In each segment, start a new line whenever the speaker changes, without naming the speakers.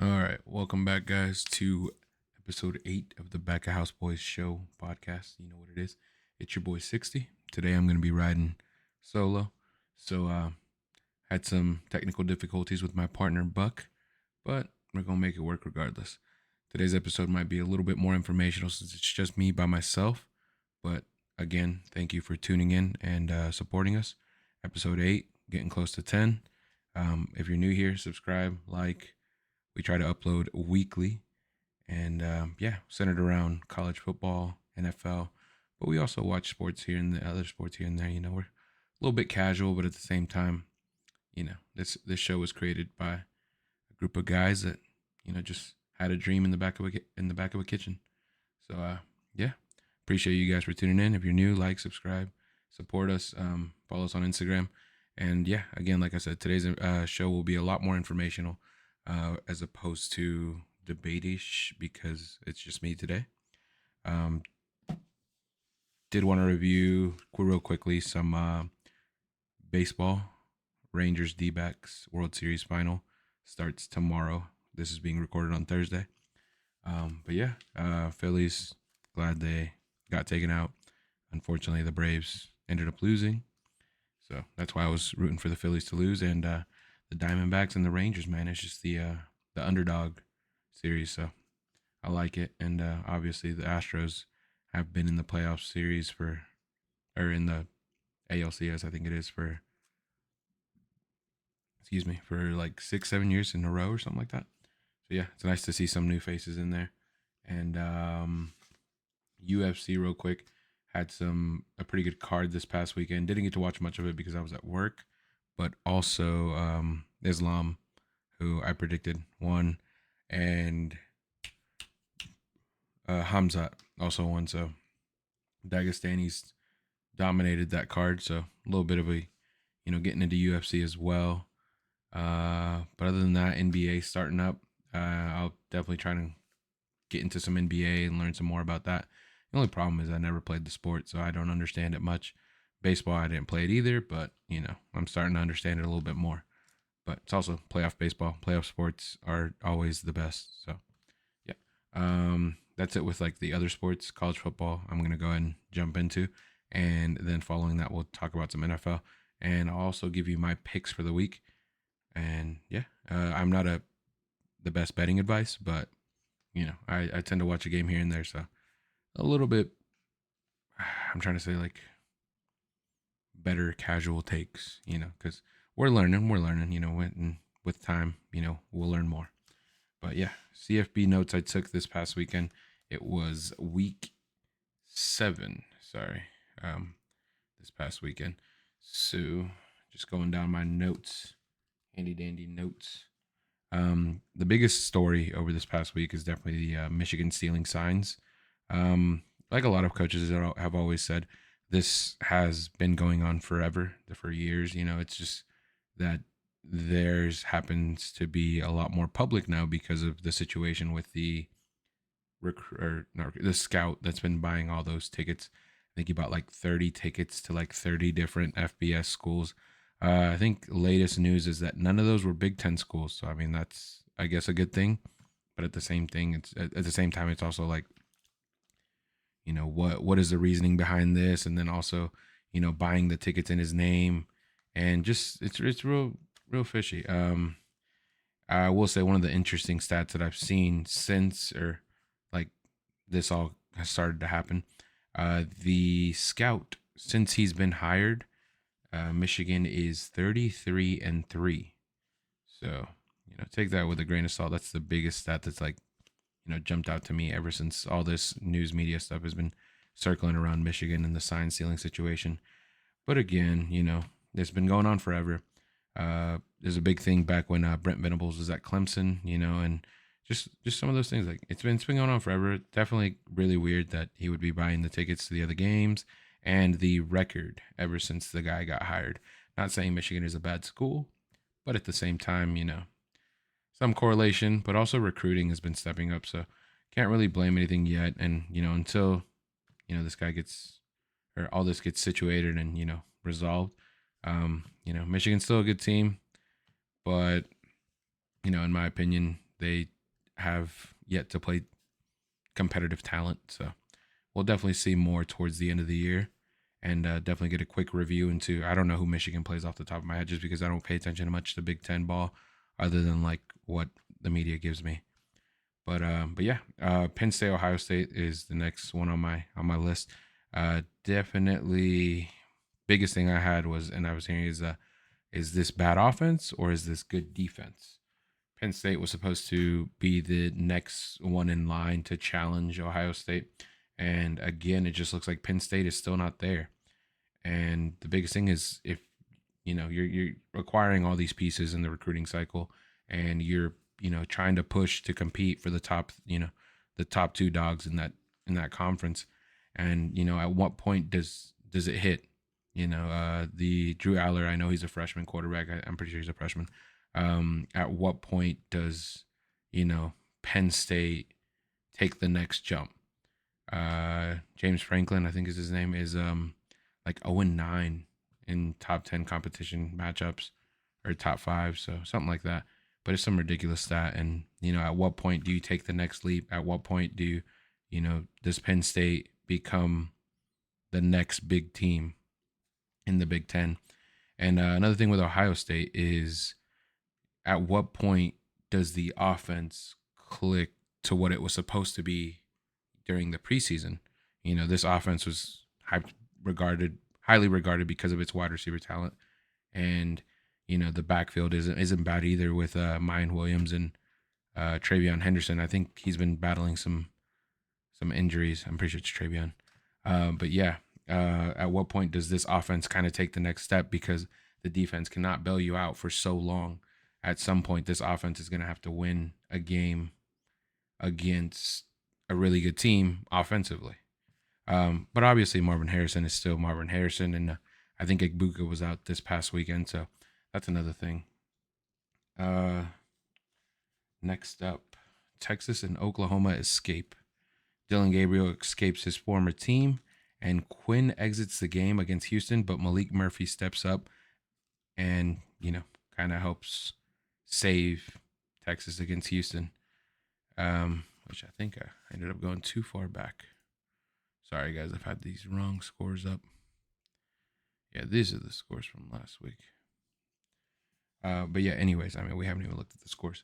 All right, welcome back, guys, to episode 8 of the Back of House Boys show podcast. You know what it is. It's your boy 60. Today I'm going to be riding solo. So, had some technical difficulties with my partner, Buck, but we're going to make it work regardless. Today's episode might be a little bit more informational since it's just me by myself. But again, thank you for tuning in and supporting us. Episode 8, getting close to 10. If you're new here, subscribe, like. We try to upload weekly and centered around college football, NFL. But we also watch sports here and the other sports here and there. We're a little bit casual, but at the same time, this show was created by a group of guys that just had a dream in the back of a kitchen. So yeah, appreciate you guys for tuning in. If you're new, like, subscribe, support us, follow us on Instagram, and yeah, again, like I said, today's show will be a lot more informational as opposed to debate-ish because it's just me today. Um, did want to review real quickly some baseball. Rangers D-backs World Series final starts tomorrow. This is being recorded on Thursday. But yeah, Phillies, glad they got taken out. Unfortunately, the Braves ended up losing. So that's why I was rooting for the Phillies to lose. And the Diamondbacks and the Rangers, man, it's just the underdog series. So I like it. And obviously, the Astros have been in the playoff series or in the ALCS, I think it is, for like 6, 7 years in a row or something like that. So yeah, it's nice to see some new faces in there. And UFC real quick had a pretty good card this past weekend. Didn't get to watch much of it because I was at work, but also Islam, who I predicted won, and Hamzat also won. So Dagestani's dominated that card. So a little bit of a getting into UFC as well. But other than that, NBA starting up. I'll definitely try to get into some NBA and learn some more about that. The only problem is I never played the sport, so I don't understand it much. Baseball, I didn't play it either, but I'm starting to understand it a little bit more. But it's also playoff baseball. Playoff sports are always the best. So yeah, that's it with like the other sports. College football, I'm gonna go ahead and jump into, and then following that, we'll talk about some NFL, and I'll also give you my picks for the week. And yeah, I'm not the best betting advice, but I tend to watch a game here and there, so a little bit. I'm trying to say like better casual takes, because we're learning, with time, we'll learn more. But yeah, CFB notes I took this past weekend. It was week 7. Sorry, this past weekend. So just going down my notes, handy dandy notes. The biggest story over this past week is definitely the Michigan stealing signs. Like a lot of coaches have always said, this has been going on forever, for years. It's just that theirs happens to be a lot more public now because of the situation with the the scout that's been buying all those tickets. I think he bought like 30 tickets to like 30 different FBS schools. I think latest news is that none of those were Big Ten schools. So I mean, that's I guess a good thing, but at the same thing, it's at the same time, it's also like, what is the reasoning behind this, and then also, buying the tickets in his name, and just it's real fishy. I will say one of the interesting stats that I've seen since or like this all has started to happen. The scout, since he's been hired, Michigan is 33-3. So, take that with a grain of salt. That's the biggest stat that's like, jumped out to me ever since all this news media stuff has been circling around Michigan and the sign stealing situation. But again, it's been going on forever. There's a big thing back when Brent Venables was at Clemson, and just some of those things. Like it's been going on forever. Definitely really weird that he would be buying the tickets to the other games, and the record ever since the guy got hired. Not saying Michigan is a bad school, but at the same time, some correlation, but also recruiting has been stepping up. So can't really blame anything yet. And, until, this guy gets, or all this gets situated and, resolved, Michigan's still a good team. But, in my opinion, they have yet to play competitive talent. So we'll definitely see more towards the end of the year, and definitely get a quick review into. I don't know who Michigan plays off the top of my head, just because I don't pay attention to much to Big Ten ball, other than like what the media gives me. But yeah, Penn State, Ohio State is the next one on my list. Definitely, biggest thing I had was, and I was hearing is this bad offense or is this good defense? Penn State was supposed to be the next one in line to challenge Ohio State, and again, it just looks like Penn State is still not there. And the biggest thing is, if you're acquiring all these pieces in the recruiting cycle, and you're trying to push to compete for the top the top two dogs in that conference, and at what point does it hit? The Drew Aller, I know he's a freshman quarterback. I'm pretty sure he's a freshman. At what point does Penn State take the next jump? James Franklin, I think is his name, is like 0-9 in top 10 competition matchups, or top 5, so something like that. But it's some ridiculous stat. And at what point do you take the next leap? At what point does Penn State become the next big team in the Big Ten? And another thing with Ohio State is, at what point does the offense click to what it was supposed to be during the preseason? This offense was highly regarded because of its wide receiver talent, and the backfield isn't bad either with Mayan Williams and Travion Henderson. I think he's been battling some injuries. I'm pretty sure it's Travion. But yeah, at what point does this offense kind of take the next step? Because the defense cannot bail you out for so long. At some point, this offense is going to have to win a game against a really good team offensively. But obviously, Marvin Harrison is still Marvin Harrison, and I think Igbuka was out this past weekend, so that's another thing. Next up, Texas and Oklahoma escape. Dylan Gabriel escapes his former team, and Quinn exits the game against Houston, but Malik Murphy steps up and, kind of helps save Texas against Houston, which I think I ended up going too far back. Sorry, guys, I've had these wrong scores up. Yeah, these are the scores from last week. But yeah, anyways, we haven't even looked at the scores.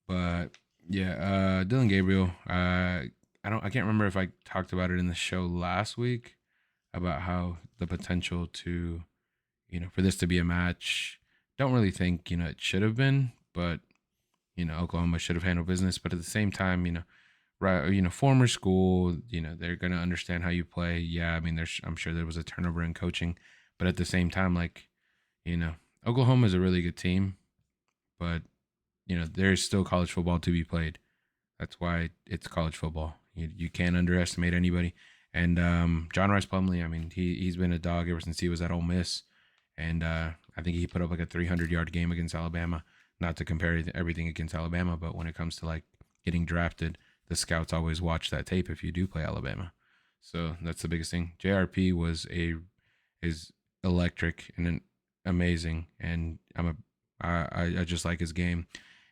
But yeah, Dylan Gabriel, I can't remember if I talked about it in the show last week about how the potential to, for this to be a match. Don't really think, it should have been, but, Oklahoma should have handled business. But at the same time, right, former school, they're going to understand how you play. Yeah, I'm sure there was a turnover in coaching, but at the same time, Oklahoma is a really good team, but, there's still college football to be played. That's why it's college football. You can't underestimate anybody. And John Rice Plumlee, he's been a dog ever since he was at Ole Miss, and I think he put up like a 300-yard game against Alabama. Not to compare everything against Alabama, but when it comes to like getting drafted, the scouts always watch that tape if you do play Alabama. So that's the biggest thing. JRP is electric and amazing, and I just like his game.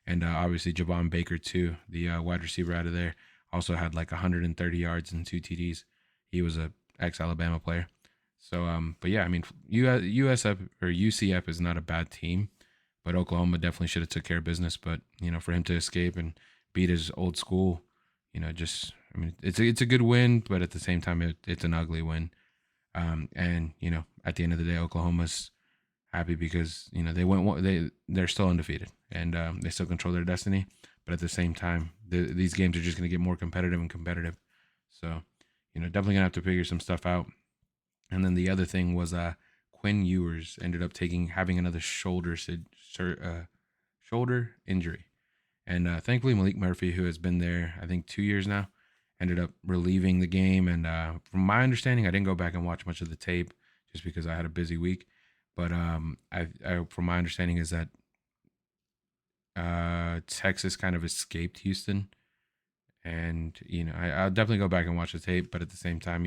And obviously Javon Baker too, the wide receiver out of there, also had like 130 yards and 2 TDs. He was a ex-Alabama player. So, but yeah, USF or UCF is not a bad team, but Oklahoma definitely should have took care of business. But for him to escape and beat his old school, it's a good win, but at the same time, it's an ugly win. And at the end of the day, Oklahoma's happy because they're still undefeated, and they still control their destiny. But at the same time, these games are just going to get more competitive and competitive. So, definitely gonna have to figure some stuff out. And then the other thing was Quinn Ewers ended up having another shoulder injury, and thankfully Malik Murphy, who has been there I think 2 years now, ended up relieving the game. And from my understanding, I didn't go back and watch much of the tape just because I had a busy week. But from my understanding is that Texas kind of escaped Houston, and I'll definitely go back and watch the tape. But at the same time,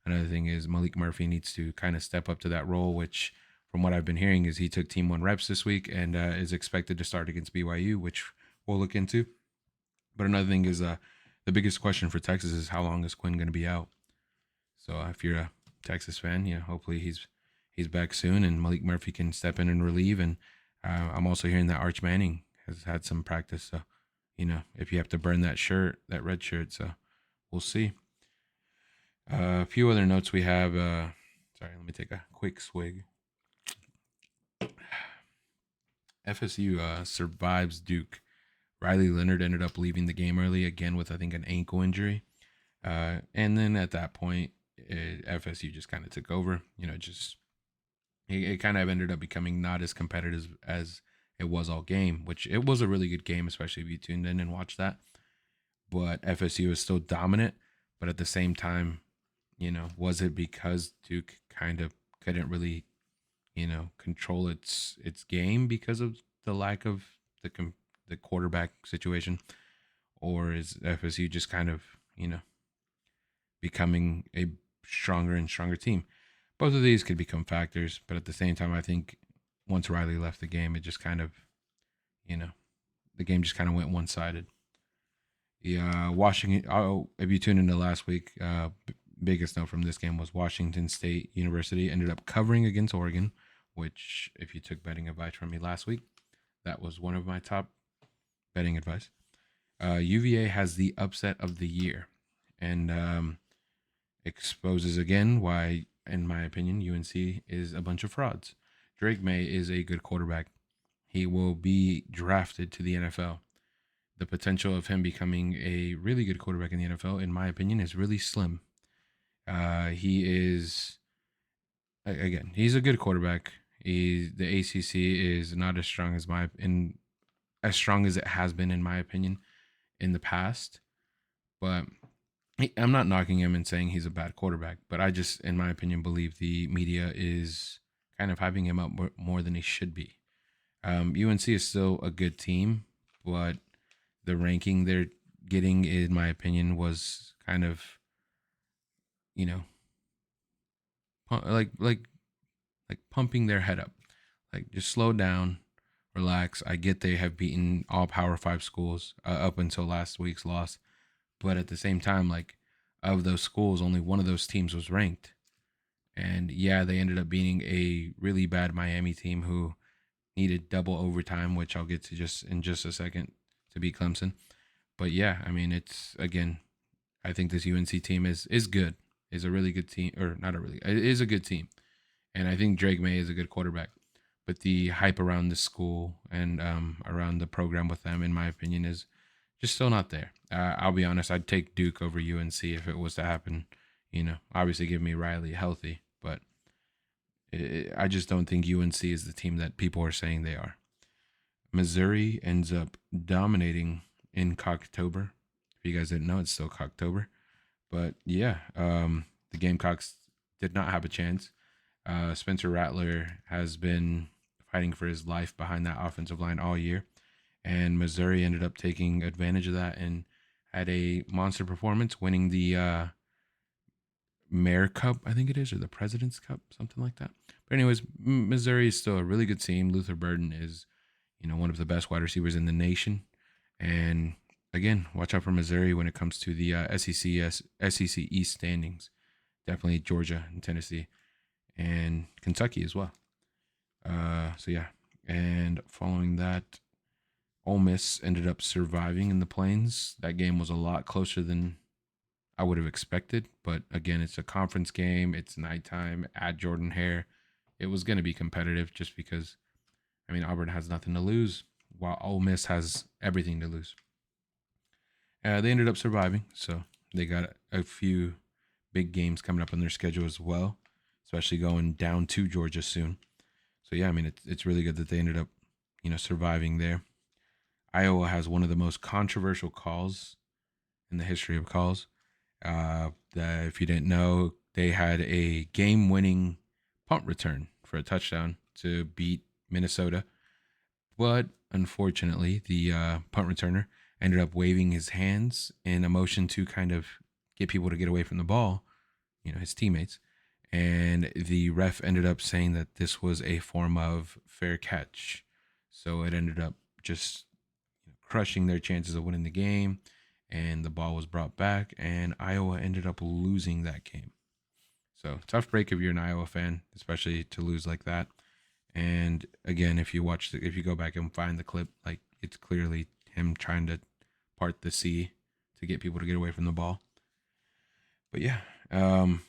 another thing is Malik Murphy needs to kind of step up to that role, which from what I've been hearing is he took Team 1 reps this week and is expected to start against BYU, which we'll look into. But another thing is the biggest question for Texas is how long is Quinn going to be out? So if you're a Texas fan, hopefully he's back soon and Malik Murphy can step in and relieve. And I'm also hearing that Arch Manning has had some practice. So if you have to burn that shirt, that red shirt, so we'll see. A few other notes we have. Sorry, let me take a quick swig. FSU survives Duke. Riley Leonard ended up leaving the game early again with I think an ankle injury. And then at that point, FSU just kind of took over. Just it kind of ended up becoming not as competitive as it was all game, which it was a really good game, especially if you tuned in and watched that. But FSU is still dominant. But at the same time, was it because Duke kind of couldn't really, control its game because of the lack of the quarterback situation, or is FSU just kind of becoming a stronger and stronger team? Both of these could become factors, but at the same time, I think once Riley left the game, it just kind of, the game just kind of went one sided. Yeah, Washington. Oh, if you tuned into last week, biggest note from this game was Washington State University ended up covering against Oregon, which, if you took betting advice from me last week, that was one of my top betting advice. UVA has the upset of the year, and exposes again why, in my opinion, UNC is a bunch of frauds. Drake May is a good quarterback. He will be drafted to the NFL. The potential of him becoming a really good quarterback in the NFL, in my opinion, is really slim. He is, again, he's a good quarterback. The ACC is not as strong as strong as it has been, in my opinion, in the past. But I'm not knocking him and saying he's a bad quarterback, but I just, in my opinion, believe the media is kind of hyping him up more than he should be. UNC is still a good team, but the ranking they're getting, in my opinion, was kind of, you know, like pumping their head up. Like, just slow down, relax. I get they have beaten all Power Five schools up until last week's loss, but at the same time, like, of those schools, only one of those teams was ranked. And yeah, they ended up beating a really bad Miami team who needed double overtime, which I'll get to just in just a second, to beat Clemson. But yeah, I mean, it's, again, I think this UNC team is good, is a really good team, or not a really, it is a good team, and I think Drake May is a good quarterback. But the hype around the school and around the program with them, in my opinion, is just still not there. I'll be honest, I'd take Duke over UNC if it was to happen. Obviously give me Riley healthy, but I just don't think UNC is the team that people are saying they are. Missouri ends up dominating in Cocktober. If you guys didn't know, it's still Cocktober. But yeah, the Gamecocks did not have a chance. Spencer Rattler has been fighting for his life behind that offensive line all year, and Missouri ended up taking advantage of that and had a monster performance, winning the Mayor Cup, I think it is, or the President's Cup, something like that. But anyways, Missouri is still a really good team. Luther Burden is, one of the best wide receivers in the nation, and again, watch out for Missouri when it comes to the SEC East standings. Definitely Georgia and Tennessee and Kentucky as well. So yeah, and following that, Ole Miss ended up surviving in the Plains. That game was a lot closer than I would have expected, but again, it's a conference game. It's nighttime at Jordan Hare. It was going to be competitive just because, I mean, Auburn has nothing to lose, while Ole Miss has everything to lose. They ended up surviving, so they got a few big games coming up on their schedule as well, especially going down to Georgia soon. So yeah, I mean, it's really good that they ended up, surviving there. Iowa has one of the most controversial calls in the history of calls. If you didn't know, they had a game-winning punt return for a touchdown to beat Minnesota, but unfortunately, the punt returner ended up waving his hands in a motion to kind of get people to get away from the ball, his teammates. And the ref ended up saying that this was a form of fair catch. So it ended up just crushing their chances of winning the game, and the ball was brought back, and Iowa ended up losing that game. So tough break if you're an Iowa fan, especially to lose like that. And again, if you if you go back and find the clip, like it's clearly him trying to part the sea to get people to get away from the ball. But yeah,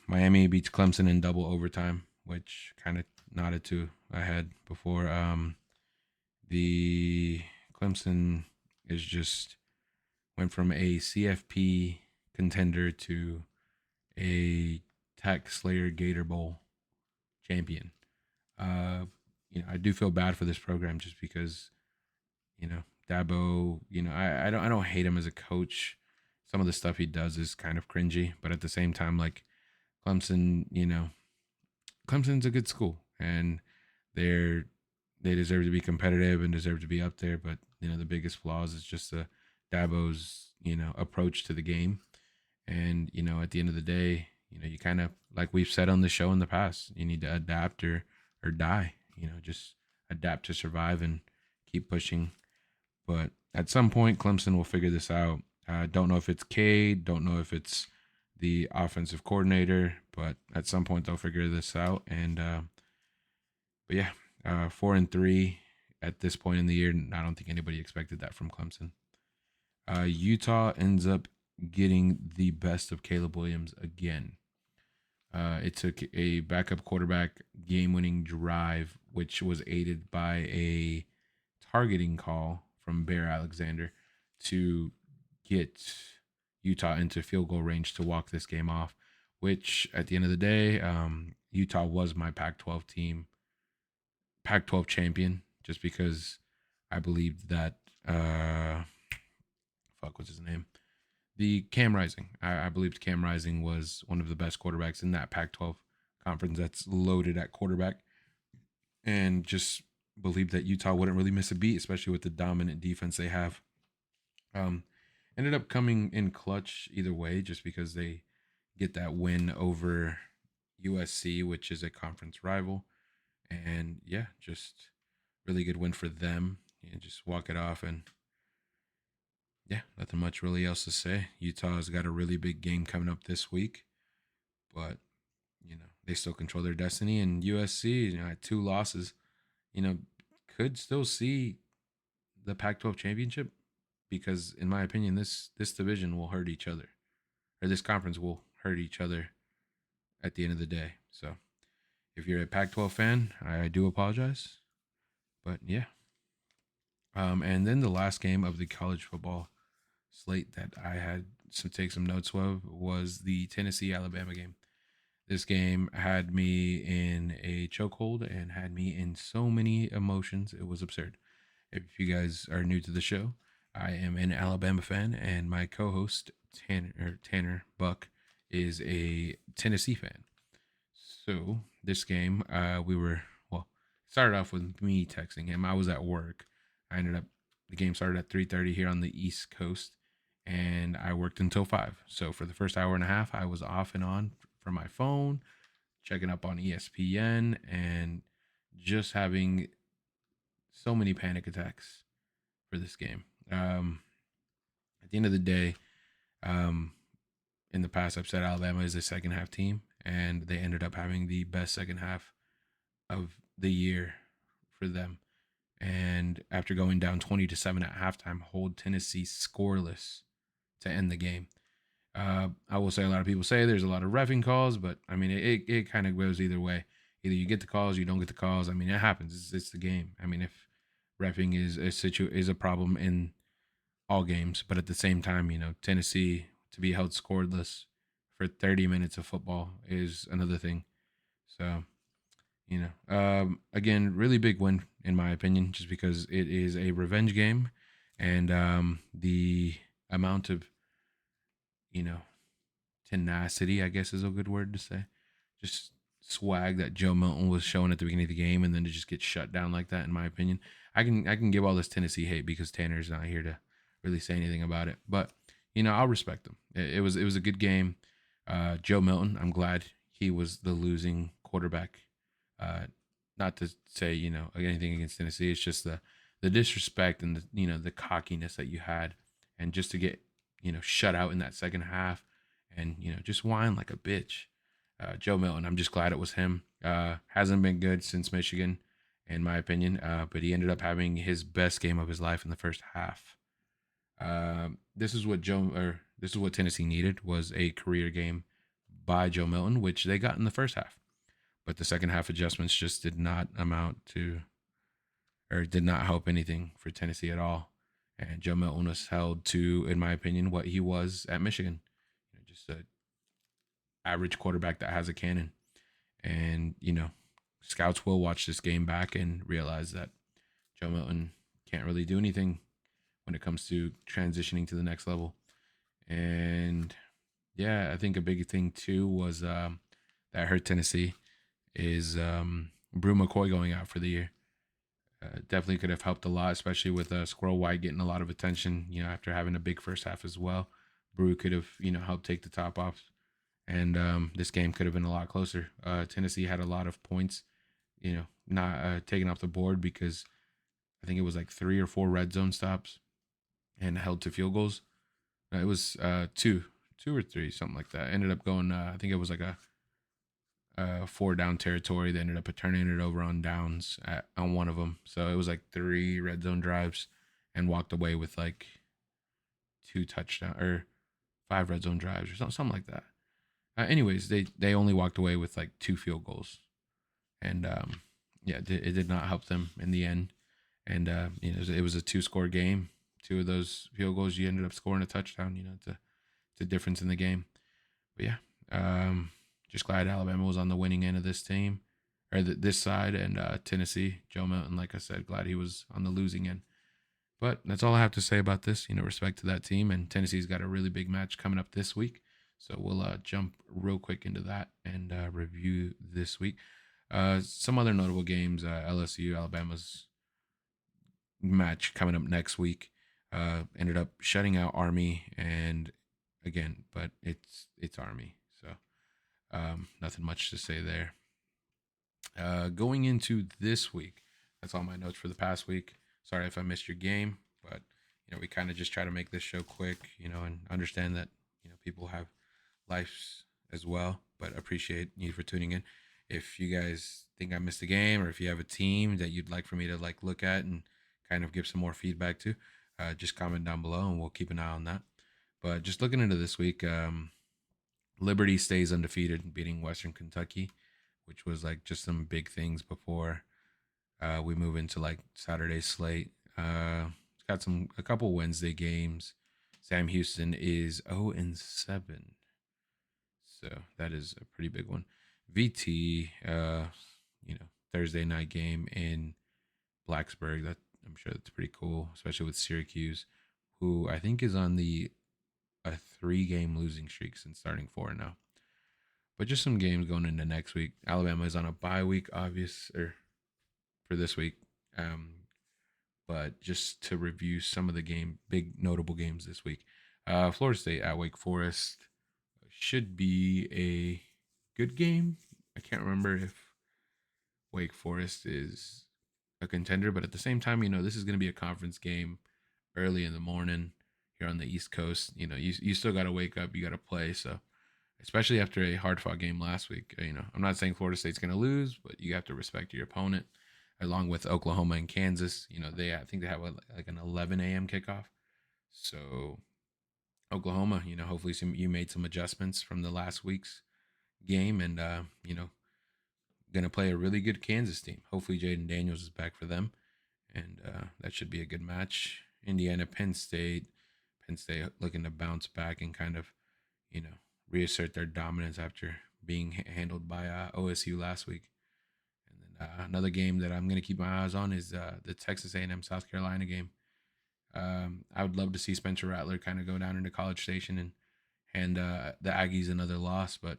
Miami beats Clemson in double overtime, which kind of nodded to I had before. The Clemson is just went from a CFP contender to a Tax Slayer Gator Bowl champion. I do feel bad for this program just because, Dabo, I don't hate him as a coach. Some of the stuff he does is kind of cringy, but at the same time, like Clemson, Clemson's a good school and they're they deserve to be competitive and deserve to be up there. But the biggest flaws is just the Dabo's approach to the game. And at the end of the day, you kind of like we've said on the show in the past, you need to adapt or die. Just adapt to survive and keep pushing. But at some point, Clemson will figure this out. Don't know if it's Cade, don't know if it's the offensive coordinator, but at some point they'll figure this out. And but yeah, 4-3 at this point in the year. I don't think anybody expected that from Clemson. Utah ends up getting the best of Caleb Williams again. It took a backup quarterback game-winning drive, which was aided by a targeting call from Bear Alexander to get Utah into field goal range to walk this game off, which at the end of the day, Utah was my Pac-12 team, Pac-12 champion, just because I believed that, what's his name? The Cam Rising. I believed Cam Rising was one of the best quarterbacks in that Pac-12 conference that's loaded at quarterback, and just believed that Utah wouldn't really miss a beat, especially with the dominant defense they have. Ended up coming in clutch either way, just because they get that win over USC, which is a conference rival, and yeah, just really good win for them. And just walk it off, and yeah, nothing much really else to say. Utah's got a really big game coming up this week, but they still control their destiny. And USC, had 2 losses, could still see the Pac-12 championship, because in my opinion, this division will hurt each other, or this conference will hurt each other at the end of the day. So if you're a Pac-12 fan, I do apologize, but yeah. And then the last game of the college football slate that I had to take some notes of was the Tennessee-Alabama game. This game had me in a chokehold and had me in so many emotions. It was absurd. If you guys are new to the show, I am an Alabama fan, and my co-host Tanner Buck is a Tennessee fan. So this game, started off with me texting him. I was at work. The game started at 3:30 here on the East Coast, and I worked until 5. So for the first hour and a half, I was off and on from my phone, checking up on ESPN, and just having so many panic attacks for this game. At the end of the day, in the past, I've said Alabama is a second half team, and they ended up having the best second half of the year for them. And after going down 20-7 at halftime, hold Tennessee scoreless to end the game. I will say a lot of people say there's a lot of reffing calls, but I mean, it kind of goes either way. Either you get the calls, you don't get the calls. I mean, it happens. It's the game. I mean, if reffing is a problem in all games, but at the same time, Tennessee to be held scoreless for 30 minutes of football is another thing. So, again, really big win in my opinion, just because it is a revenge game, and the amount of tenacity, I guess is a good word to say, just swag that Joe Milton was showing at the beginning of the game, and then to just get shut down like that, in my opinion. I can give all this Tennessee hate because Tanner's not here to really say anything about it, but I'll respect them. It was a good game. Joe Milton, I'm glad he was the losing quarterback. Not to say anything against Tennessee. It's just the the disrespect and the cockiness that you had, and just to get shut out in that second half, and just whine like a bitch. Joe Milton, I'm just glad it was him. Hasn't been good since Michigan, in my opinion, but he ended up having his best game of his life in the first half. This is what Tennessee needed, was a career game by Joe Milton, which they got in the first half. But the second half adjustments just did not amount to, or did not help anything for Tennessee at all. And Joe Milton was held to, in my opinion, what he was at Michigan, just a average quarterback that has a cannon. And scouts will watch this game back and realize that Joe Milton can't really do anything when it comes to transitioning to the next level. And yeah, I think a big thing too was that hurt Tennessee is Brew McCoy going out for the year. Definitely could have helped a lot, especially with Squirrel White getting a lot of attention, after having a big first half as well. Brew could have, helped take the top off, and this game could have been a lot closer. Tennessee had a lot of points, not taken off the board because I think it was like 3 or 4 red zone stops and held to field goals. It was two or three, something like that. Ended up going, I think it was like a 4 down territory. They ended up turning it over on downs on one of them. So it was like 3 red zone drives, and walked away with like 2 touchdown or 5 red zone drives or something like that. Anyways, they only walked away with like 2 field goals, and yeah, it did not help them in the end. And it was a 2-score game. 2 of those field goals, you ended up scoring a touchdown. It's a difference in the game. But yeah, just glad Alabama was on the winning end of this team, or this side, and Tennessee, Joe Milton, like I said, glad he was on the losing end. But that's all I have to say about this. Respect to that team, and Tennessee's got a really big match coming up this week. So we'll jump real quick into that and review this week. Some other notable games: LSU, Alabama's match coming up next week. Ended up shutting out Army, and again, but it's Army, so nothing much to say there. Going into this week, that's all my notes for the past week. Sorry if I missed your game, but we kind of just try to make this show quick, and understand that people have lives as well. But appreciate you for tuning in. If you guys think I missed a game, or if you have a team that you'd like for me to look at and kind of give some more feedback to, just comment down below, and we'll keep an eye on that. But just looking into this week, Liberty stays undefeated, beating Western Kentucky, which was just some big things before we move into Saturday slate. It's got a couple Wednesday games. Sam Houston is 0-7, so that is a pretty big one. VT, Thursday night game in Blacksburg. That, I'm sure that's pretty cool, especially with Syracuse, who I think is on a 3-game losing streak since starting 4 now. But just some games going into next week. Alabama is on a bye week, for this week. But just to review some of the big notable games this week. Florida State at Wake Forest should be a good game. I can't remember if Wake Forest is a contender, but at the same time, this is going to be a conference game early in the morning here on the East Coast. You still got to wake up, you got to play. So, especially after a hard-fought game last week, I'm not saying Florida State's going to lose, but you have to respect your opponent, along with Oklahoma and Kansas. I think they have an 11 a.m. kickoff. So, Oklahoma, hopefully you made some adjustments from the last week's game, and going to play a really good Kansas team. Hopefully Jaden Daniels is back for them, and that should be a good match. Indiana, Penn State looking to bounce back and kind of, reassert their dominance after being handled by OSU last week. And then another game that I'm going to keep my eyes on is the Texas A&M South Carolina game. I would love to see Spencer Rattler kind of go down into College Station and hand the Aggies another loss, but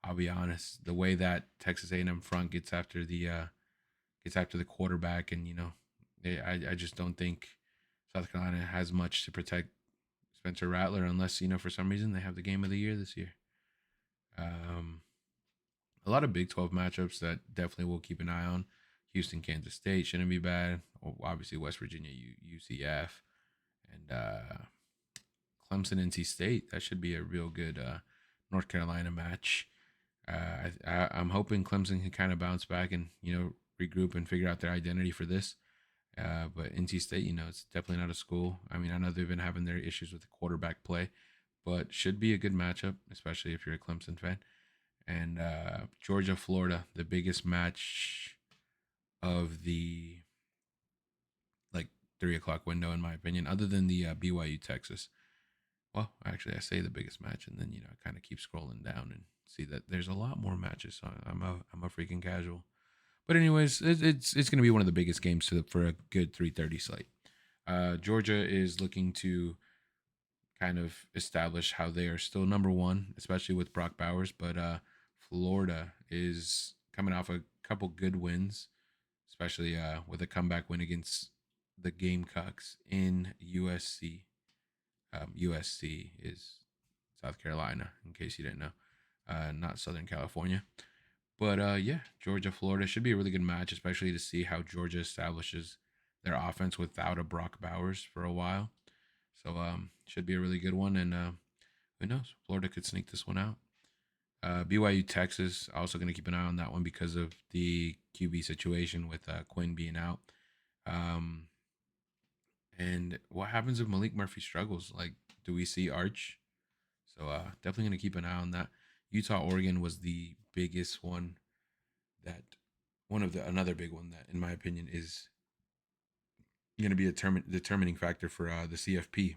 I'll be honest, the way that Texas A&M front gets after the quarterback, and I just don't think South Carolina has much to protect Spencer Rattler, unless for some reason they have the game of the year this year. A lot of Big 12 matchups that definitely we'll keep an eye on. Houston, Kansas State shouldn't be bad. Well, obviously, West Virginia, UCF, and Clemson, NC State. That should be a real good North Carolina match. I'm hoping Clemson can kind of bounce back and regroup and figure out their identity for this. But NC State, it's definitely not a school. I mean, I know they've been having their issues with the quarterback play, but should be a good matchup, especially if you're a Clemson fan. And Georgia, Florida, the biggest match of the like 3 o'clock window, in my opinion, other than the BYU Texas. Well, actually, I say the biggest match, and then I kind of keep scrolling down and see that there's a lot more matches. So I'm a freaking casual. But anyways, it's going to be one of the biggest games for a good 3:30 slate. Georgia is looking to kind of establish how they are still number one, especially with Brock Bowers. But Florida is coming off a couple good wins, especially with a comeback win against the Gamecocks in USC. USC is South Carolina, in case you didn't know, not Southern California. But yeah, Georgia, Florida should be a really good match, especially to see how Georgia establishes their offense without a Brock Bowers for a while. So should be a really good one, and who knows, Florida could sneak this one out. BYU Texas, also going to keep an eye on that one because of the QB situation with Quinn being out. And what happens if Malik Murphy struggles? Like, do we see Arch? So definitely going to keep an eye on that. Utah, Oregon was the biggest one. That another big one that, in my opinion, is going to be a determining factor for the CFP.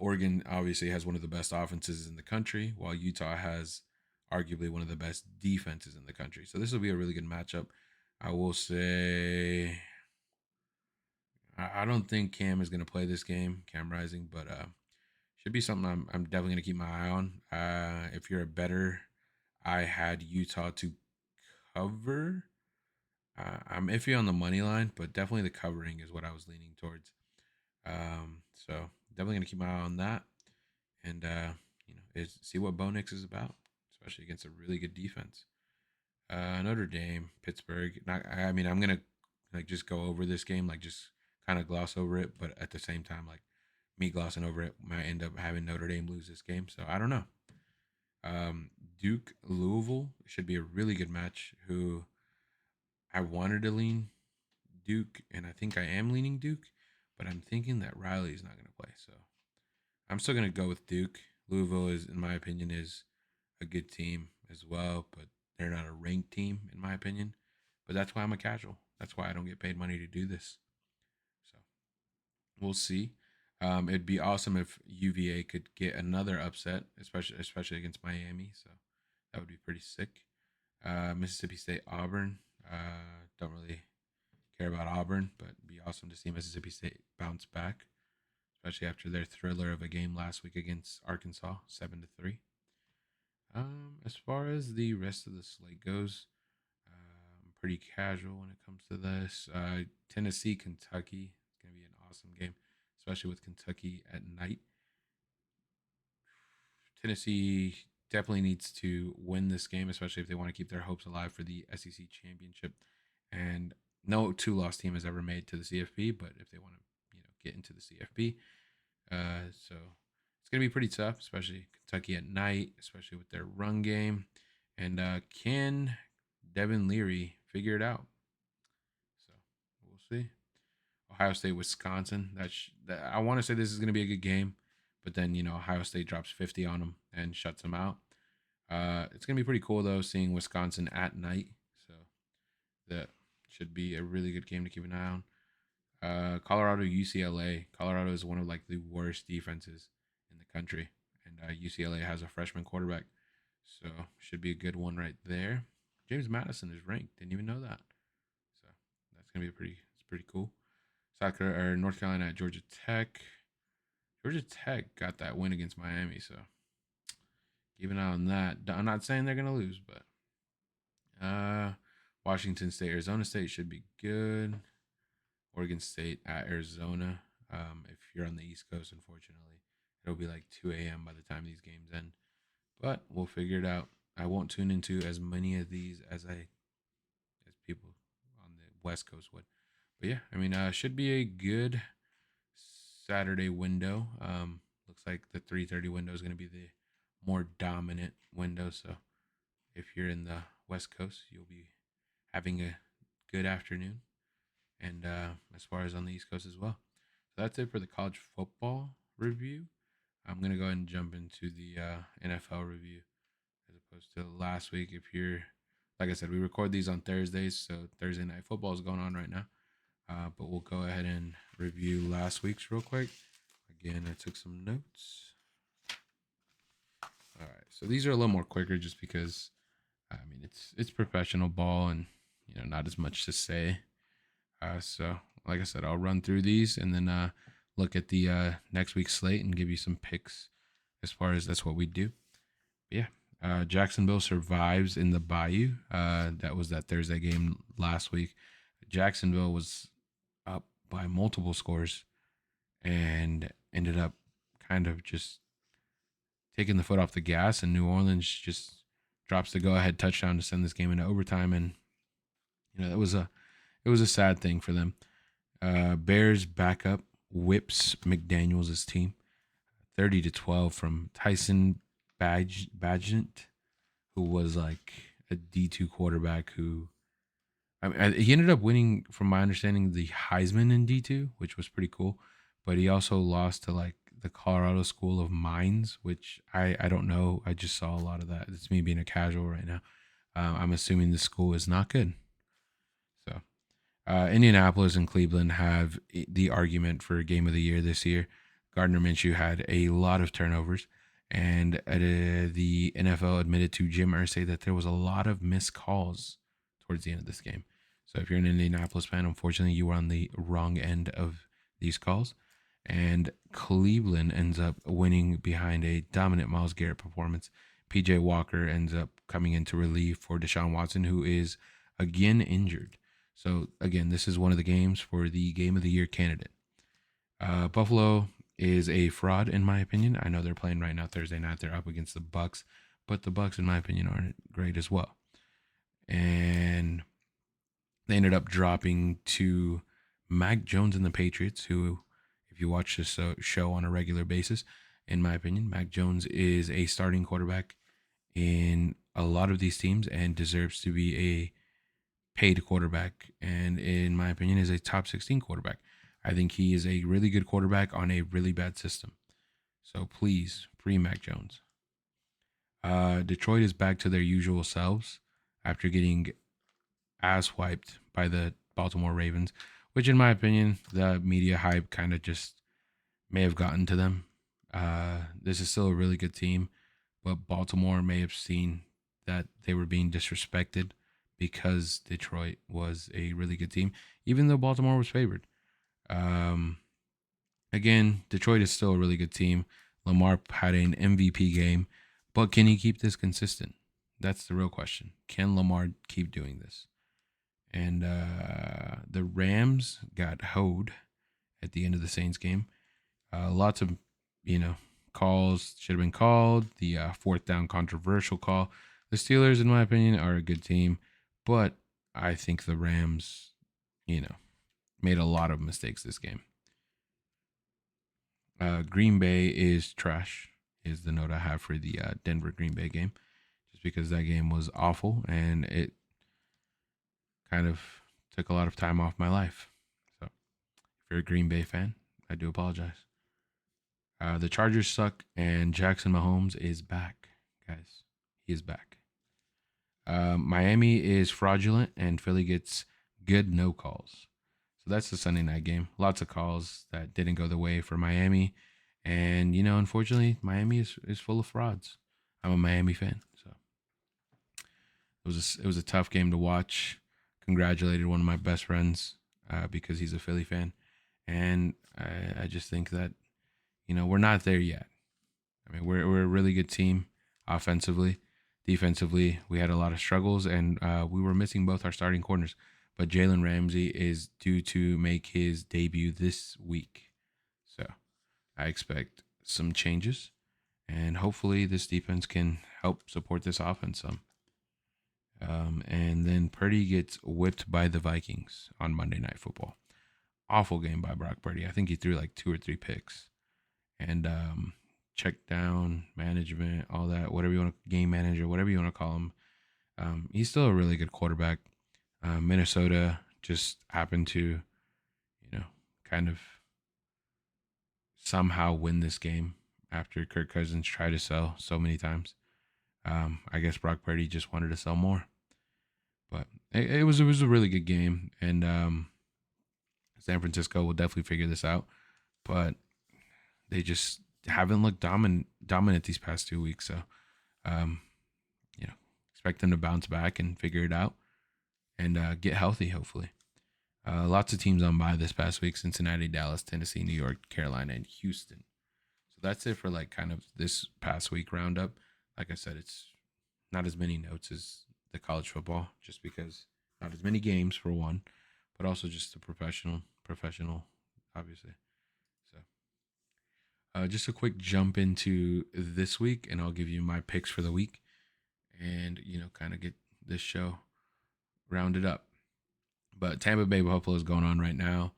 Oregon obviously has one of the best offenses in the country, while Utah has arguably one of the best defenses in the country. So this will be a really good matchup. I will say I don't think Cam is going to play this game, Cam Rising, but should be something I'm definitely going to keep my eye on. If you're a better, I had Utah to cover. I'm iffy on the money line, but definitely the covering is what I was leaning towards. So definitely going to keep my eye on that, and see what Bo Nix is about, especially against a really good defense. Notre Dame, Pittsburgh. I mean, I'm gonna just go over this game, just kind of gloss over it, but at the same time, me glossing over it might end up having Notre Dame lose this game. So I don't know. Duke Louisville should be a really good match. Who I wanted to lean Duke, and I think I am leaning Duke, but I'm thinking that Riley's not going to play. So I'm still going to go with Duke. Louisville is, in my opinion, is a good team as well, but they're not a ranked team, in my opinion. But that's why I'm a casual. That's why I don't get paid money to do this. So we'll see. It'd be awesome if UVA could get another upset, especially against Miami. So that would be pretty sick. Mississippi State, Auburn. Don't really care about Auburn, but it'd be awesome to see Mississippi State bounce back, especially after their thriller of a game last week against Arkansas, 7-3. As far as the rest of the slate goes, I'm pretty casual when it comes to this. Tennessee, Kentucky. It's gonna be an awesome game, especially with Kentucky at night. Tennessee definitely needs to win this game, especially if they want to keep their hopes alive for the SEC championship. And no two-loss team has ever made to the CFP, but if they want to, get into the CFP, so it's gonna be pretty tough, especially Kentucky at night, especially with their run game. And can Devin Leary figure it out? So we'll see. Ohio State, Wisconsin. That I want to say this is going to be a good game, but then Ohio State drops 50 on them and shuts them out. It's going to be pretty cool though, seeing Wisconsin at night. So that should be a really good game to keep an eye on. Colorado, UCLA. Colorado is one of the worst defenses in the country, and UCLA has a freshman quarterback, so should be a good one right there. James Madison is ranked. Didn't even know that. So that's gonna be pretty cool. North Carolina at Georgia Tech. Georgia Tech got that win against Miami, so keep an eye on that. I'm not saying they're gonna lose, but Washington State, Arizona State should be good. Oregon State at Arizona. If you're on the East Coast, unfortunately, it'll be 2 a.m. by the time these games end. But we'll figure it out. I won't tune into as many of these as people on the West Coast would. But yeah, I mean, should be a good Saturday window. Looks like the 3:30 window is going to be the more dominant window. So if you're in the West Coast, you'll be having a good afternoon. And as far as on the East Coast as well. So that's it for the college football review. I'm gonna go ahead and jump into the NFL review as opposed to last week. If you're, like I said, we record these on Thursdays, so Thursday night football is going on right now. But we'll go ahead and review last week's real quick. Again, I took some notes. All right, so these are a little more quicker, just because I mean it's professional ball, and not as much to say. So like I said, I'll run through these and then look at the next week's slate and give you some picks as far as that's what we do. But yeah. Jacksonville survives in the Bayou. That was that Thursday game last week. Jacksonville was up by multiple scores and ended up kind of just taking the foot off the gas, and New Orleans just drops the go-ahead touchdown to send this game into overtime, and it was a sad thing for them. Bears backup whips McDaniels' team 30-12 from Tyson Bagent, who was like a D2 quarterback who he ended up winning, from my understanding, the Heisman in D2, which was pretty cool. But he also lost to like the Colorado School of Mines, which I don't know. I just saw a lot of that. It's me being a casual right now. I'm assuming the school is not good. So Indianapolis and Cleveland have the argument for game of the year this year. Gardner Minshew had a lot of turnovers, and the NFL admitted to Jim Irsay that there was a lot of missed calls towards the end of this game. So if you're an Indianapolis fan, unfortunately, you were on the wrong end of these calls. And Cleveland ends up winning behind a dominant Myles Garrett performance. PJ Walker ends up coming into relief for Deshaun Watson, who is again injured. So again, this is one of the games for the Game of the Year candidate. Buffalo is a fraud, in my opinion. I know they're playing right now Thursday night. They're up against the Bucks, but the Bucks, in my opinion, aren't great as well. And they ended up dropping to Mac Jones and the Patriots, who, if you watch this show on a regular basis, in my opinion, Mac Jones is a starting quarterback in a lot of these teams and deserves to be a paid quarterback, and in my opinion is a top 16 quarterback. I think he is a really good quarterback on a really bad system. So please, free Mac Jones. Detroit is back to their usual selves after getting ass wiped by the Baltimore Ravens, which in my opinion, the media hype kind of just may have gotten to them. This is still a really good team, but Baltimore may have seen that they were being disrespected because Detroit was a really good team, even though Baltimore was favored. Again, Detroit is still a really good team. Lamar had an MVP game, but can he keep this consistent? That's the real question. Can Lamar keep doing this? And the Rams got hoed at the end of the Saints game. Lots of, calls should have been called. The fourth down controversial call. The Steelers, in my opinion, are a good team, but I think the Rams, made a lot of mistakes this game. Green Bay is trash, is the note I have for the Denver Green Bay game, just because that game was awful and it kind of took a lot of time off my life. So if you're a Green Bay fan, I do apologize. The Chargers suck, and Jackson Mahomes is back, guys. He is back. Miami is fraudulent, and Philly gets good no calls. So that's the Sunday night game. Lots of calls that didn't go the way for Miami. And, unfortunately, Miami is full of frauds. I'm a Miami fan. So it was a tough game to watch. Congratulated one of my best friends because he's a Philly fan. And I just think that, we're not there yet. I mean, we're a really good team offensively. Defensively, we had a lot of struggles, and we were missing both our starting corners. But Jalen Ramsey is due to make his debut this week. So I expect some changes, and hopefully this defense can help support this offense some. And then Purdy gets whipped by the Vikings on Monday Night Football. Awful game by Brock Purdy. I think he threw like 2 or 3 picks. And check down management, all that, whatever you want to, game manager, whatever you want to call him. He's still a really good quarterback. Minnesota just happened to, kind of somehow win this game after Kirk Cousins tried to sell so many times. I guess Brock Purdy just wanted to sell more, but it was a really good game, and San Francisco will definitely figure this out, but they just haven't looked dominant these past 2 weeks. So, um, expect them to bounce back and figure it out and get healthy, hopefully. Lots of teams on bye this past week: Cincinnati, Dallas, Tennessee, New York, Carolina, and Houston. So that's it for like kind of this past week roundup. Like I said, it's not as many notes as the college football, just because not as many games for one, but also just the professional, obviously. So, just a quick jump into this week, and I'll give you my picks for the week, and kind of get this show rounded up. But Tampa Bay Buffalo is going on right now.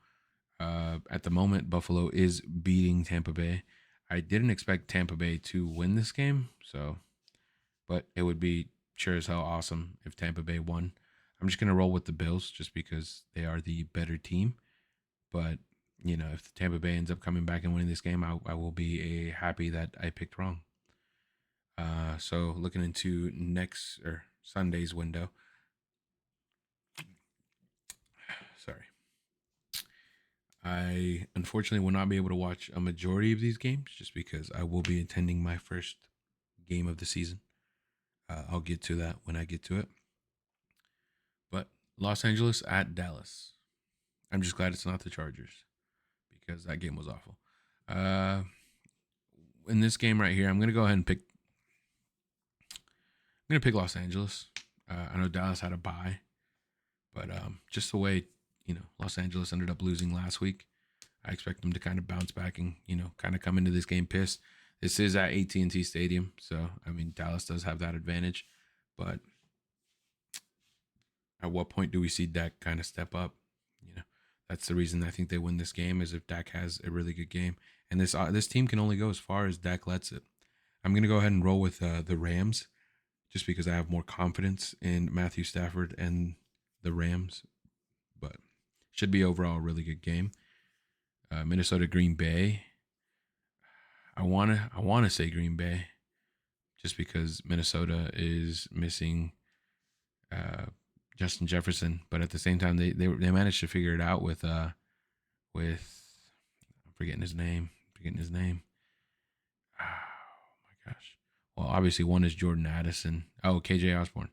At the moment, Buffalo is beating Tampa Bay. I didn't expect Tampa Bay to win this game, but it would be sure as hell awesome if Tampa Bay won. I'm just gonna roll with the Bills just because they are the better team. But if Tampa Bay ends up coming back and winning this game, I will be happy that I picked wrong. So looking into next or Sunday's window. Sorry. I unfortunately will not be able to watch a majority of these games just because I will be attending my first game of the season. I'll get to that when I get to it. But Los Angeles at Dallas. I'm just glad it's not the Chargers because that game was awful. In this game right here, I'm gonna go ahead and pick. I'm gonna pick Los Angeles. I know Dallas had a bye, but just the way Los Angeles ended up losing last week, I expect them to kind of bounce back and kind of come into this game pissed. This is at AT&T Stadium, so I mean Dallas does have that advantage, but at what point do we see Dak kind of step up? That's the reason I think they win this game is if Dak has a really good game, and this team can only go as far as Dak lets it. I'm gonna go ahead and roll with the Rams, just because I have more confidence in Matthew Stafford and the Rams, but should be overall a really good game. Minnesota Green Bay. I wanna say Green Bay, just because Minnesota is missing Justin Jefferson, but at the same time they managed to figure it out with I'm forgetting his name. Oh my gosh. Well, obviously one is Jordan Addison. Oh, KJ Osborne.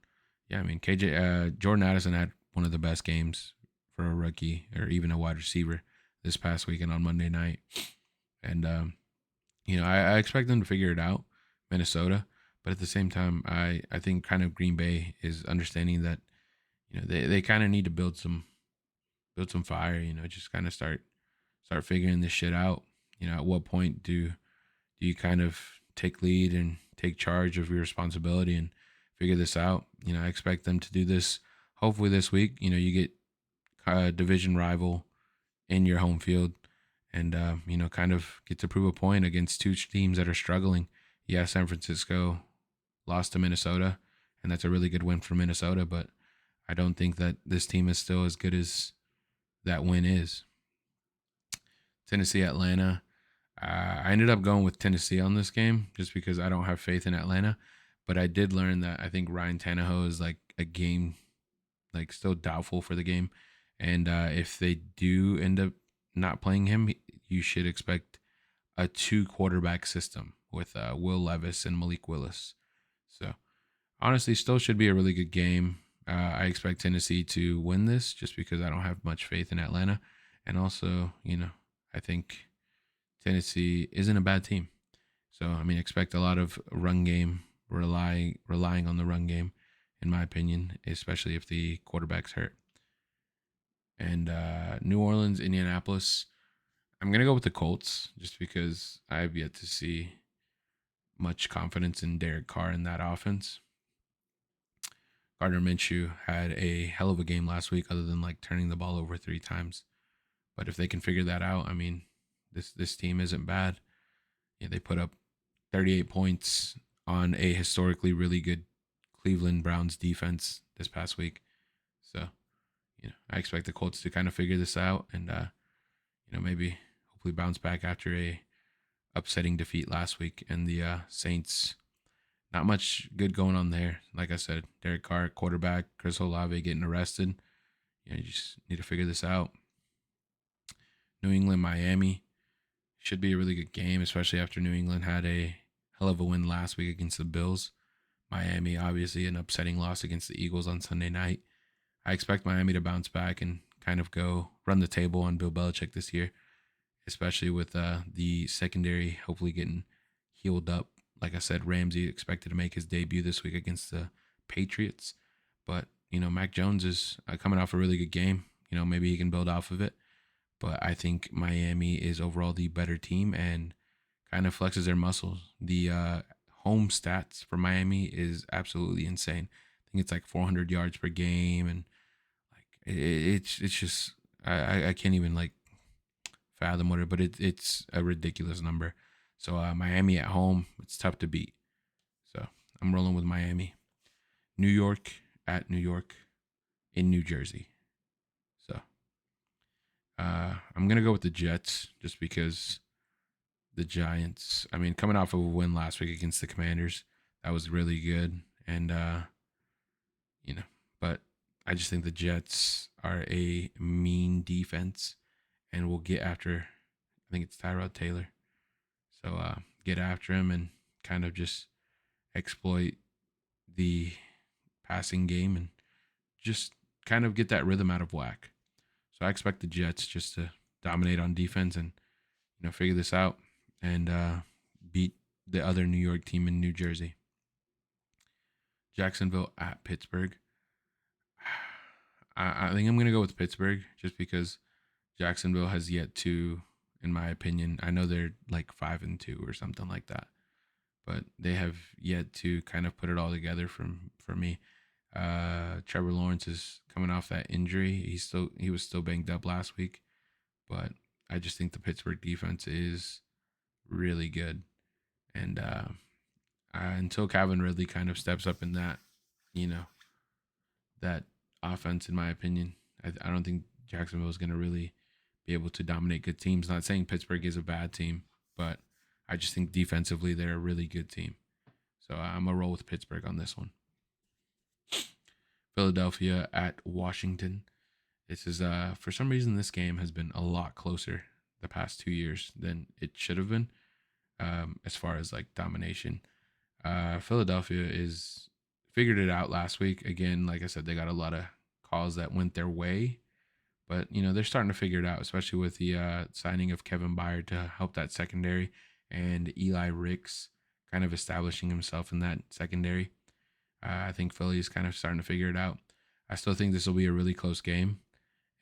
Yeah, I mean Jordan Addison had one of the best games for a rookie or even a wide receiver this past weekend on Monday night, and I expect them to figure it out, Minnesota. But at the same time, I think kind of Green Bay is understanding that they kind of need to build some fire. Just kind of start figuring this shit out. At what point do you kind of take lead and take charge of your responsibility and figure this out? I expect them to do this hopefully this week. You get a division rival in your home field and, kind of get to prove a point against two teams that are struggling. Yeah, San Francisco lost to Minnesota, and that's a really good win for Minnesota, but I don't think that this team is still as good as that win is. Tennessee, Atlanta. I ended up going with Tennessee on this game just because I don't have faith in Atlanta. But I did learn that I think Ryan Tannehill is like a game, like still doubtful for the game. And if they do end up not playing him, you should expect a 2 quarterback system with Will Levis and Malik Willis. So honestly, still should be a really good game. I expect Tennessee to win this just because I don't have much faith in Atlanta. And also, I think Tennessee isn't a bad team. So, I mean, expect a lot of run game, relying on the run game, in my opinion, especially if the quarterback's hurt. And New Orleans, Indianapolis, I'm going to go with the Colts just because I have yet to see much confidence in Derek Carr in that offense. Gardner Minshew had a hell of a game last week, other than like turning the ball over 3 times. But if they can figure that out, I mean, this team isn't bad. Yeah, they put up 38 points on a historically really good Cleveland Browns defense this past week. So, I expect the Colts to kind of figure this out and maybe hopefully bounce back after a upsetting defeat last week. And the Saints, not much good going on there. Like I said, Derek Carr, quarterback, Chris Olave getting arrested. You just need to figure this out. New England, Miami should be a really good game, especially after New England had a hell of a win last week against the Bills. Miami, obviously, an upsetting loss against the Eagles on Sunday night. I expect Miami to bounce back and kind of go run the table on Bill Belichick this year, especially with the secondary hopefully getting healed up. Like I said, Ramsey expected to make his debut this week against the Patriots. But, Mac Jones is coming off a really good game. Maybe he can build off of it. But I think Miami is overall the better team and kind of flexes their muscles. The home stats for Miami is absolutely insane. I think it's like 400 yards per game, and like it's just I can't even like fathom what it, but it's a ridiculous number. So Miami at home, it's tough to beat. So I'm rolling with Miami. New York at New York in New Jersey. So I'm gonna go with the Jets just because the Giants. I mean, coming off of a win last week against the Commanders, that was really good, and but I just think the Jets are a mean defense, and will get after. I think it's Tyrod Taylor. So get after him and kind of just exploit the passing game and just kind of get that rhythm out of whack. So I expect the Jets just to dominate on defense and figure this out and beat the other New York team in New Jersey. Jacksonville at Pittsburgh. I think I'm gonna go with Pittsburgh just because Jacksonville has yet to, in my opinion, I know they're like 5-2 or something like that, but they have yet to kind of put it all together for me. Trevor Lawrence is coming off that injury. He was still banged up last week, but I just think the Pittsburgh defense is really good, and until Calvin Ridley kind of steps up in that, that offense, in my opinion, I don't think Jacksonville is going to really be able to dominate good teams. Not saying Pittsburgh is a bad team, but I just think defensively they're a really good team. So I'm going to roll with Pittsburgh on this one. Philadelphia at Washington. This is for some reason this game has been a lot closer the past 2 years than it should have been, as far as like domination. Philadelphia is figured it out last week. Again, like I said, they got a lot of calls that went their way, but they're starting to figure it out, especially with the signing of Kevin Byard to help that secondary and Eli Ricks kind of establishing himself in that secondary. I think Philly is kind of starting to figure it out. I still think this will be a really close game,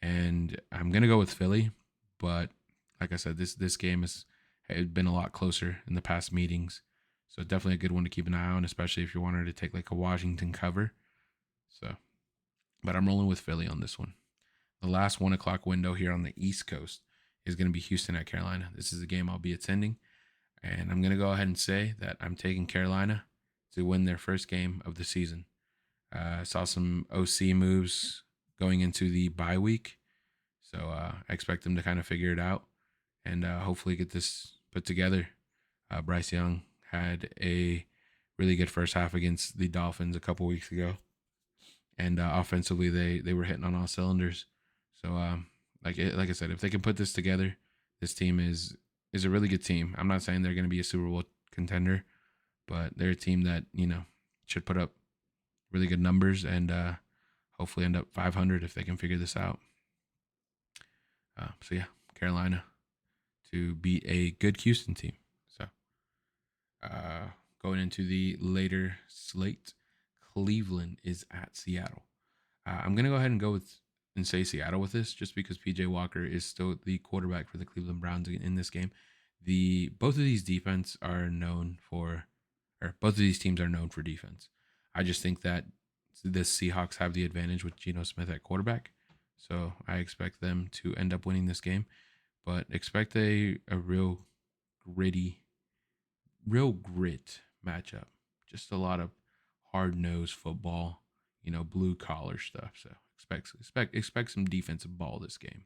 and I'm gonna go with Philly. But like I said, this game has been a lot closer in the past meetings, so definitely a good one to keep an eye on, especially if you wanted to take like a Washington cover. So, but I'm rolling with Philly on this one. The last 1 o'clock window here on the East Coast is going to be Houston at Carolina. This is the game I'll be attending, and I'm going to go ahead and say that I'm taking Carolina to win their first game of the season. I saw some OC moves going into the bye week, so I expect them to kind of figure it out and hopefully get this put together. Bryce Young had a really good first half against the Dolphins a couple weeks ago, and offensively they were hitting on all cylinders. So like I said, if they can put this together, this team is a really good team. I'm not saying they're going to be a Super Bowl contender, but they're a team that should put up really good numbers and hopefully end up 500 if they can figure this out. So yeah, Carolina to beat a good Houston team. So going into the later slate, Cleveland is at Seattle. I'm gonna go ahead and say Seattle with this, just because PJ Walker is still the quarterback for the Cleveland Browns in this game. Both of these teams are known for defense. I just think that the Seahawks have the advantage with Geno Smith at quarterback. So I expect them to end up winning this game, but expect a gritty, real grit matchup. Just a lot of hard nosed football, blue collar stuff. So expect some defensive ball this game.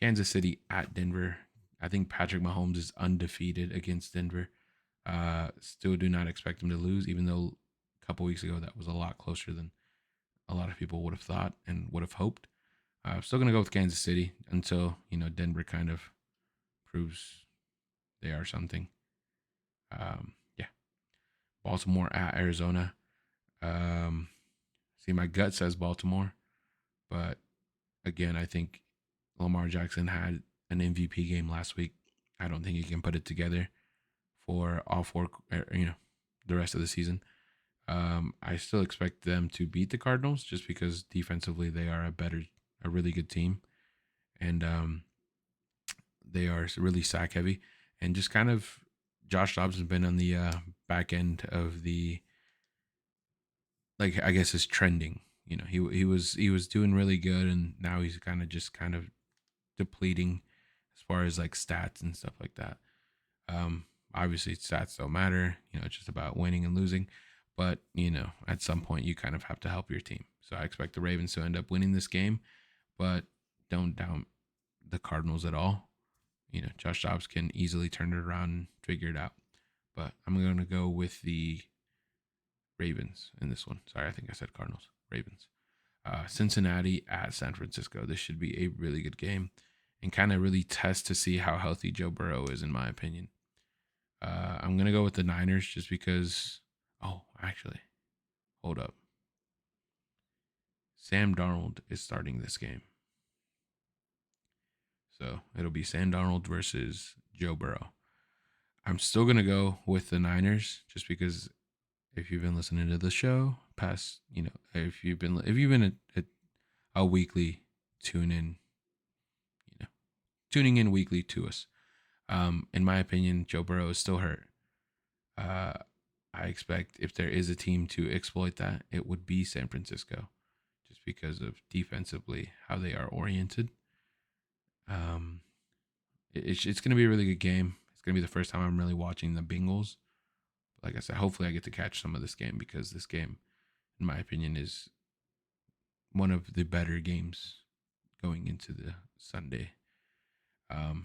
Kansas City at Denver. I think Patrick Mahomes is undefeated against Denver. Still do not expect him to lose, even though a couple weeks ago that was a lot closer than a lot of people would have thought and would have hoped. Still gonna go with Kansas City until Denver kind of proves they are something. Yeah, Baltimore at Arizona. See, my gut says Baltimore, but again, I think Lamar Jackson had an MVP game last week. I don't think he can put it together for all four, the rest of the season. I still expect them to beat the Cardinals just because defensively they are a really good team, and they are really sack heavy, and just kind of Josh Dobbs has been on the back end of the, like, I guess, is trending. He was doing really good, and now he's kind of depleting as far as like stats and stuff like that. Obviously stats don't matter. It's just about winning and losing. But, at some point you kind of have to help your team. So I expect the Ravens to end up winning this game, but don't doubt the Cardinals at all. Josh Dobbs can easily turn it around and figure it out. But I'm going to go with the Ravens in this one. Sorry, I think I said Cardinals. Ravens. Cincinnati at San Francisco. This should be a really good game and kind of really test to see how healthy Joe Burrow is, in my opinion. I'm going to go with the Niners just because. Oh, actually, hold up. Sam Darnold is starting this game. So it'll be Sam Darnold versus Joe Burrow. I'm still going to go with the Niners just because if you've been listening to the show past, if you've been a weekly tuning in weekly to us, in my opinion, Joe Burrow is still hurt. I expect if there is a team to exploit that, it would be San Francisco, just because of defensively how they are oriented. It's going to be a really good game. It's going to be the first time I'm really watching the Bengals. Like I said, hopefully I get to catch some of this game because this game, in my opinion, is one of the better games going into the Sunday.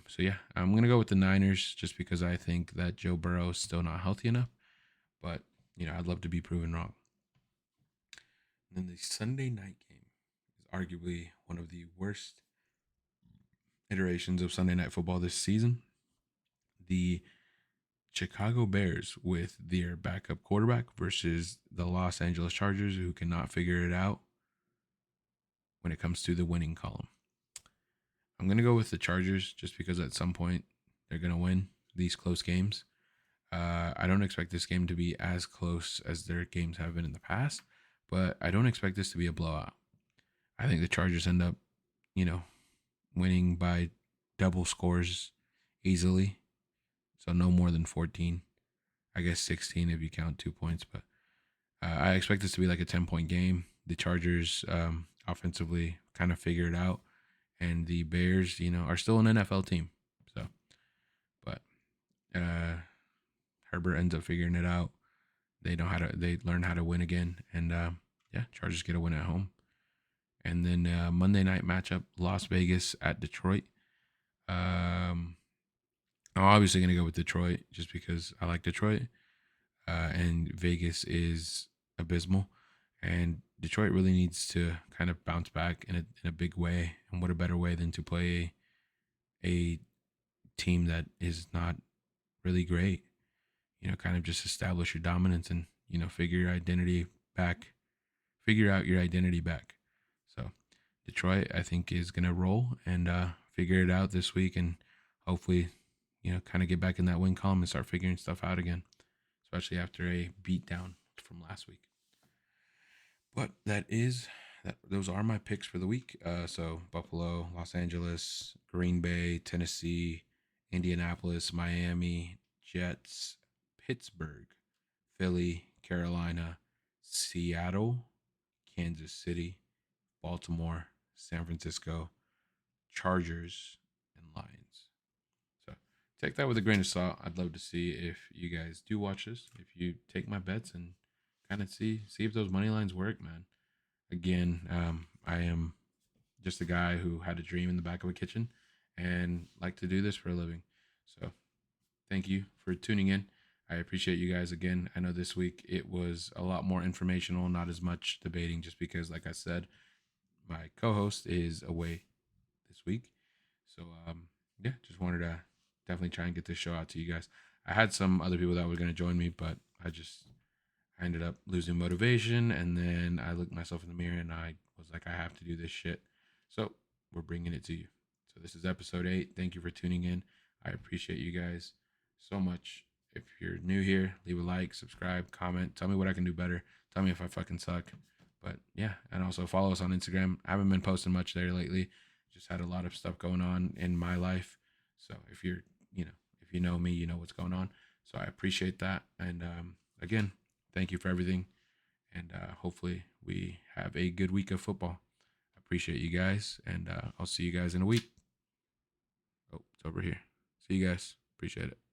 So yeah, I'm going to go with the Niners just because I think that Joe Burrow is still not healthy enough. But, I'd love to be proven wrong. And then the Sunday night game is arguably one of the worst iterations of Sunday Night Football this season. The Chicago Bears with their backup quarterback versus the Los Angeles Chargers, who cannot figure it out when it comes to the winning column. I'm going to go with the Chargers just because at some point they're going to win these close games. I don't expect this game to be as close as their games have been in the past, but I don't expect this to be a blowout. I think the Chargers end up, winning by double scores easily. So no more than 14. I guess 16 if you count 2 points. But I expect this to be like a 10-point game. The Chargers offensively kind of figure it out. And the Bears, are still an NFL team. So, but Herbert ends up figuring it out. They learn how to win again. And Chargers get a win at home. And then Monday night matchup, Las Vegas at Detroit. I'm obviously going to go with Detroit just because I like Detroit. And Vegas is abysmal. And Detroit really needs to kind of bounce back in a big way. And what a better way than to play a team that is not really great. Kind of just establish your dominance and, figure your identity back. Figure out your identity back. So Detroit, I think, is going to roll and figure it out this week and hopefully, kind of get back in that win column and start figuring stuff out again, especially after a beatdown from last week. But those are my picks for the week. So Buffalo, Los Angeles, Green Bay, Tennessee, Indianapolis, Miami, Jets, Pittsburgh, Philly, Carolina, Seattle, Kansas City, Baltimore, San Francisco, Chargers, and Lions. So take that with a grain of salt. I'd love to see if you guys do watch this, if you take my bets and kind of see if those money lines work, man. Again, I am just a guy who had a dream in the back of a kitchen and like to do this for a living. So thank you for tuning in. I appreciate you guys again. I know this week it was a lot more informational, not as much debating, just because, like I said, my co-host is away this week. So yeah, just wanted to definitely try and get this show out to you guys. I had some other people that were going to join me, but I ended up losing motivation, and then I looked myself in the mirror and I was like, I have to do this shit. So we're bringing it to you. So this is episode 8. Thank you for tuning in. I appreciate you guys so much. If you're new here, leave a like, subscribe, comment. Tell me what I can do better. Tell me if I fucking suck. But yeah, and also follow us on Instagram. I haven't been posting much there lately. Just had a lot of stuff going on in my life. So if if you know me, you know what's going on. So I appreciate that. And again, thank you for everything. And hopefully we have a good week of football. I appreciate you guys. And I'll see you guys in a week. Oh, it's over here. See you guys. Appreciate it.